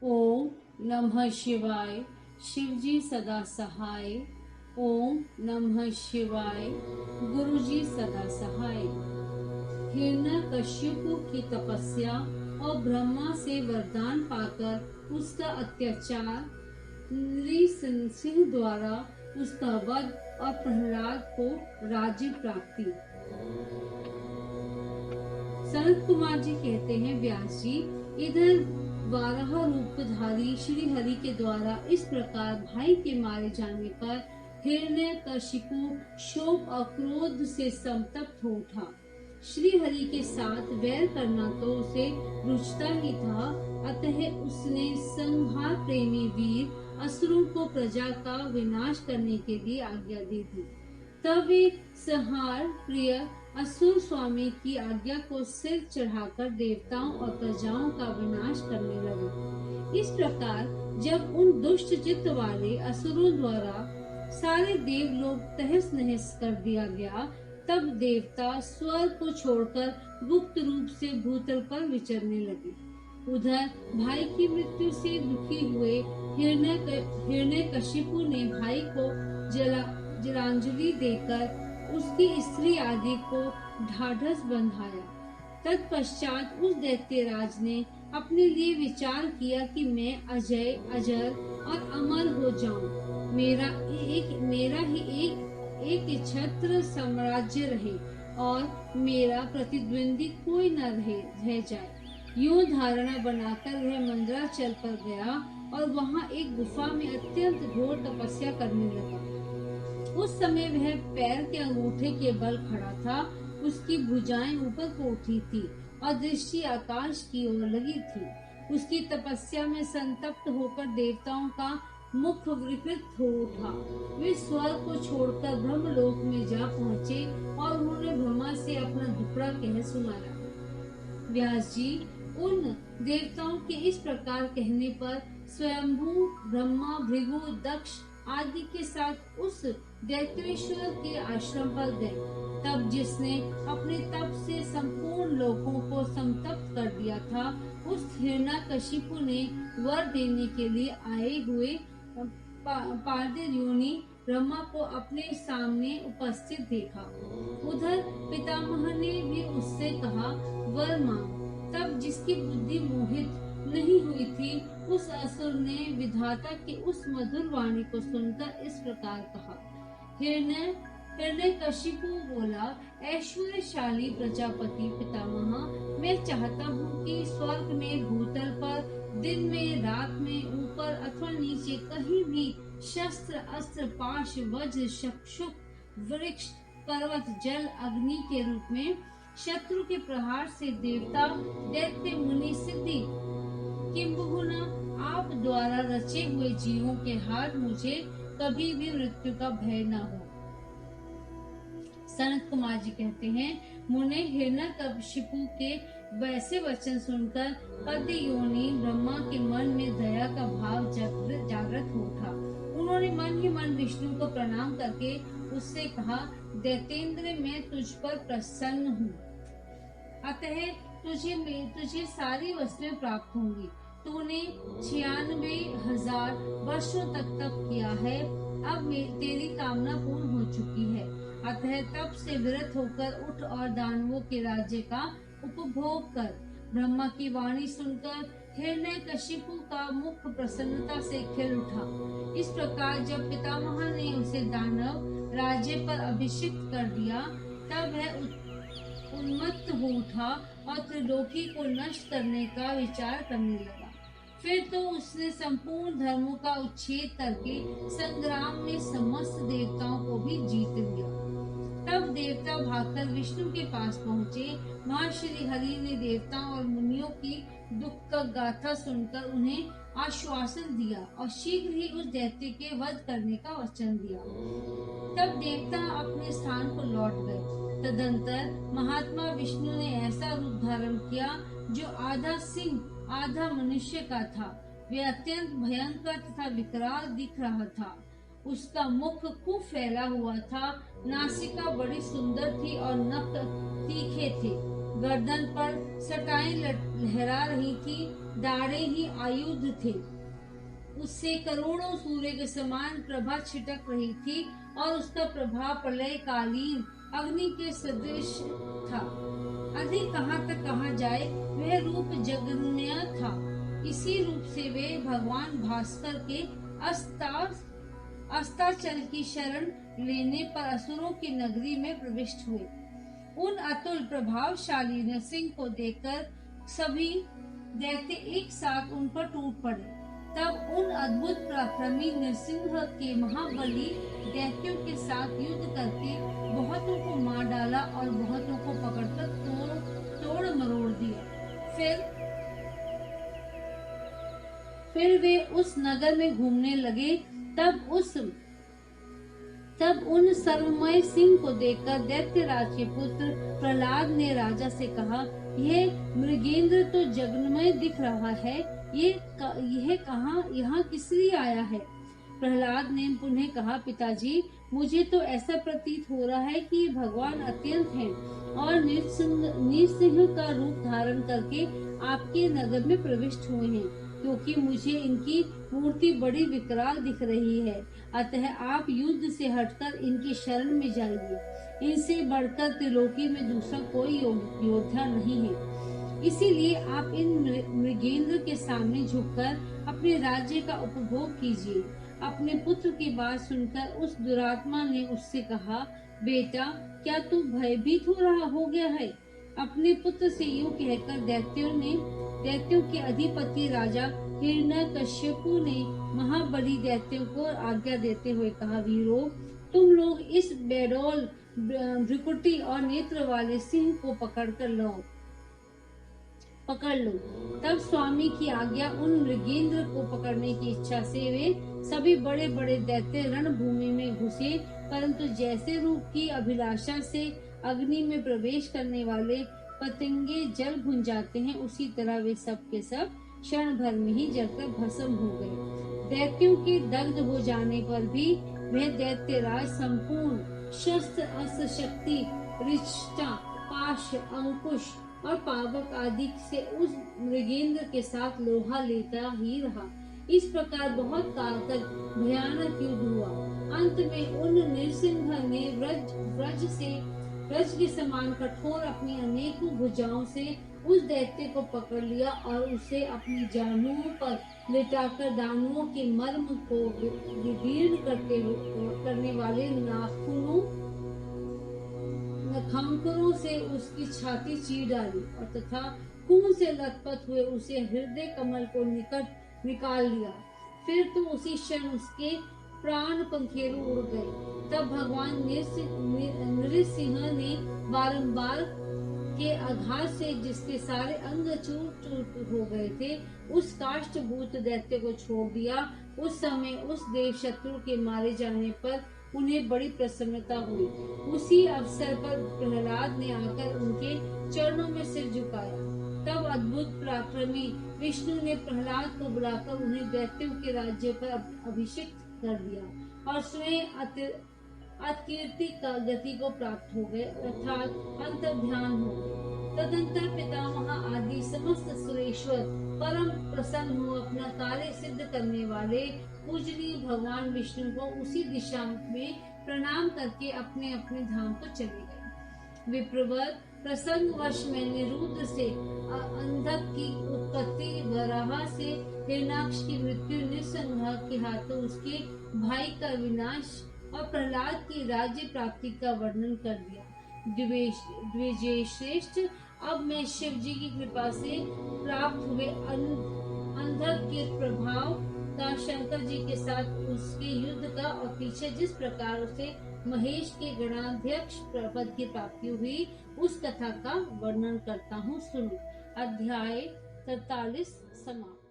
ओम नमः शिवाय। शिवजी सदा सहाय। ओम नमः शिवाय। गुरुजी सदा सहाय। हिरण्यकश्यपु की तपस्या और ब्रह्मा से वरदान पाकर उसका अत्याचार, नृसिंह द्वारा उसका वध और प्रहलाद को राज्य प्राप्ति। सनत कुमार जी कहते हैं, व्यास जी, इधर 12 रूपधारी श्री हरि के द्वारा इस प्रकार भाई के मारे जाने पर हिरण्यकशिपु शोक और क्रोध से संतप्त हो उठा। श्री हरि के साथ वैर करना तो उसे रुचता ही था, अतः उसने संहार प्रेमी वीर असुरों को प्रजा का विनाश करने के लिए आज्ञा दे दी। तब वे संहार प्रिय असुर स्वामी की आज्ञा को सिर चढ़ाकर देवताओं और प्रजाओं का विनाश करने लगे। इस प्रकार जब उन दुष्ट चित्त वाले असुरों द्वारा सारे देवलोक तहस नहस कर दिया गया, तब देवता स्वर्ग को छोड़कर गुप्त रूप से भूतल पर विचरने लगे। उधर भाई की मृत्यु से दुखी हुए हिरण्यकशिपु ने भाई को जलांजलि देकर उसकी स्त्री आदि को ढाढ़स बंधाया। तत्पश्चात उस दैत्यराज ने अपने लिए विचार किया कि मैं अजय, अजर और अमर हो जाऊं। मेरा ही एक छत्र साम्राज्य रहे और मेरा प्रतिद्वंदी कोई न रह जाए। यूं धारणा बनाकर वह मंदराचल पर गया और वहां एक गुफा में अत्यंत घोर तपस्या करने लगा। उस समय वह पैर के अंगूठे के बल खड़ा था, उसकी भुजाएं ऊपर को उठी थी और दृष्टि आकाश की ओर लगी थी। उसकी तपस्या में संतप्त होकर देवताओं का मुख विकृत हो उठा। वे स्वर्ग को छोड़कर ब्रह्मलोक में जा पहुँचे और उन्होंने ब्रह्मा से अपना दुखड़ा कह सुनाया। व्यास जी, उन देवताओं के इस प्रकार कहने पर स्वयंभू ब्रह्मा, भृगु, दक्ष आदि के साथ उस दैत्येश्वर के आश्रम पर गए। तब जिसने अपने तप से संपूर्ण लोगों को संतप्त कर दिया था, उस हिरण्यकशिपु ने वर देने के लिए आए हुए पार्थिव योनि ब्रह्मा को अपने सामने उपस्थित देखा। उधर पितामह ने भी उससे कहा, वर मांग। तब जिसकी बुद्धि मोहित नहीं हुई थी, उस असुर ने विधाता की उस मधुर वाणी को सुनकर इस प्रकार कहा। हिरण्यकशिपु बोला, ऐश्वर्यशाली प्रजापति पितामह, मैं चाहता हूँ कि स्वर्ग में, भूतल पर, दिन में, रात में, ऊपर अथवा नीचे कहीं भी शस्त्र, अस्त्र, पाश, वज्र, शक्षुक, वृक्ष, पर्वत, जल, अग्नि के रूप में शत्रु के प्रहार से देवता, दैत्य, मुनि, सिद्धि किंबहुना आप द्वारा रचे हुए जीवों के हाथ मुझे कभी भी मृत्यु का भय न हो। सनत कुमार जी कहते हैं, मुने हिरण्यकशिपु के वैसे वचन सुनकर पद्य योनि ब्रह्मा के मन में दया का भाव जागृत हो उठा। उन्होंने मन ही मन विष्णु को प्रणाम करके उससे कहा, दैतेंद्र, मैं तुझ पर प्रसन्न हूँ, अतः तुझे सारी वस्तुएं प्राप्त होंगी। तूने 96,000 वर्षों तक तप किया है, अब तेरी कामना पूर्ण हो चुकी है। अतः तप से विरत होकर उठ और दानवों के राज्य का उपभोग कर। ब्रह्मा की वाणी सुनकर हिरण्यकशिपु का मुख प्रसन्नता से खिल उठा। इस प्रकार जब पितामह ने उसे दानव राज्य पर अभिषिक्त कर दिया, तब वह उन्मत्त हो उठा और त्रिलोकी को नष्ट करने का विचार करने लगा। फिर तो उसने संपूर्ण धर्मों का उच्छेद करके संग्राम में समस्त देवताओं को भी जीत लिया। तब देवता भागकर विष्णु के पास पहुँचे। वहाँ श्री हरि ने देवताओं और मुनियों की दुख का गाथा सुनकर उन्हें आश्वासन दिया और शीघ्र ही उस दैत्य के वध करने का वचन दिया। तब देवता अपने स्थान को लौट गए। तदंतर महात्मा विष्णु ने ऐसा रूप धारण किया जो आधा सिंह आधा मनुष्य का था। वे अत्यंत भयंकर तथा विकराल दिख रहा था। उसका मुख खूब फैला हुआ था, नासिका बड़ी सुंदर थी और नख तीखे थे। गर्दन पर सटाएं लहरा रही थी दाढ़े ही आयुध थे। उससे करोड़ों सूर्य के समान प्रभा छिटक रही थी और उसका प्रभाव प्रलयकालीन अग्नि के सदृश था। अधिक कहाँ तक कहा जाए, वह रूप जगन्य था। इसी रूप से वे भगवान भास्कर के अस्ताचल की शरण लेने पर असुरों की नगरी में प्रविष्ट हुए। उन अतुल प्रभावशाली नरसिंह को देखकर सभी दैत्य एक साथ उन पर टूट पड़े। तब उन अद्भुत पराक्रमी नरसिंह के महाबली दैत्यों के साथ युद्ध करके बहुतों को मार डाला और बहुतों को पकड़कर तोड़ मरोड़ दिया। फिर वे उस नगर में घूमने लगे। तब उन सर्वमय सिंह को देखकर दैत्यराज के पुत्र प्रहलाद ने राजा से कहा, यह मृगेंद्र तो जगन्मय दिख रहा है, यह कहाँ यहाँ किस लिए आया है? प्रहलाद ने पुनः कहा, पिताजी, मुझे तो ऐसा प्रतीत हो रहा है कि भगवान अत्यंत हैं और नृसिंह का रूप धारण करके आपके नगर में प्रविष्ट हुए हैं, क्योंकि मुझे इनकी मूर्ति बड़ी विकराल दिख रही है। अतः आप युद्ध से हटकर इनकी शरण में जाइए। इनसे बढ़कर त्रिलोकी में दूसरा कोई योद्धा नहीं है। इसीलिए आप इन मृगेंद्र के सामने झुककर अपने राज्य का उपभोग कीजिए। अपने पुत्र की बात सुनकर उस दुरात्मा ने उससे कहा, बेटा, क्या तू भयभीत हो गया है? अपने पुत्र से यूं कहकर दैत्यों के अधिपति राजा हिरण्यकश्यपु ने महाबली दैत्यों को आज्ञा देते हुए कहा, वीरों, तुम लोग इस बेडौल भ्रुकुटी और नेत्र वाले सिंह को पकड़ लो। तब स्वामी की आज्ञा, उन मृगेंद्र को पकड़ने की इच्छा से वे सभी बड़े बड़े दैत्य रणभूमि में घुसे। परंतु जैसे रूप की अभिलाषा से अग्नि में प्रवेश करने वाले पतंगे जल भुन जाते हैं, उसी तरह वे सब के सब क्षण भर में ही जलकर भस्म हो गए। दैत्यों के दग्ध हो जाने पर भी वह दैत्यराज संपूर्ण शस्त्र अस्त्र शक्ति रिष्टा पाश अंकुश और पावक आदि से उस मृगेंद्र के साथ लोहा लेता ही रहा। इस प्रकार बहुत काल तक भयानक युद्ध हुआ। अंत में उन नृसिंह ने व्रज के समान कठोर अपनी अनेकों भुजाओं से उस दैत्य को पकड़ लिया और उसे अपनी जानुओं पर लिटाकर दानुओं के मर्म को विदीर्ण करने वाले खंकरों से उसकी छाती चीर डाली और तथा खून से लथपथ हुए उसे हृदय कमल को निकाल लिया। फिर तो उसी क्षण उसके प्राण पंखेरु उड़ गए। तब भगवान नृसिंह ने बारंबार के आघात से जिसके सारे अंग चूर हो गए थे, उस काष्ठभूत दैत्य को छोड़ दिया। उस समय उस देव शत्रु के मारे जाने पर उन्हें बड़ी प्रसन्नता हुई। उसी अवसर पर प्रहलाद ने आकर उनके चरणों में सिर झुकाया। तब अद्भुत पराक्रमी विष्णु ने प्रहलाद को बुलाकर उन्हें दैत्यों के राज्य पर अभिषिक्त कर दिया और स्वयं अकीर्ति का गति को प्राप्त हो गए, अर्थात अंतर्ध्यान हो गए। तदंतर पितामह आदि समस्त सुरेश्वर परम प्रसन्न हो अपना कार्य सिद्ध करने वाले पूजनीय भगवान विष्णु को उसी दिशा में प्रणाम करके अपने अपने धाम को चले गए। विप्रवर प्रसंगवश मैंने रुद्र से अंधक की उत्पत्ति, वराह से हिरण्याक्ष की मृत्यु, नृसिंह के हाथों उसके भाई का विनाश और प्रहलाद की राज्य प्राप्ति का वर्णन कर दिया। द्विजश्रेष्ठ, अब मैं शिव जी की कृपा से प्राप्त हुए अंधक के प्रभाव का, शंकर जी के साथ उसके युद्ध का और पीछे जिस प्रकार उसे महेश के गणाध्यक्ष पद की प्राप्ति हुई, उस कथा का वर्णन करता हूँ। सुनो। अध्याय 43 समाप्त।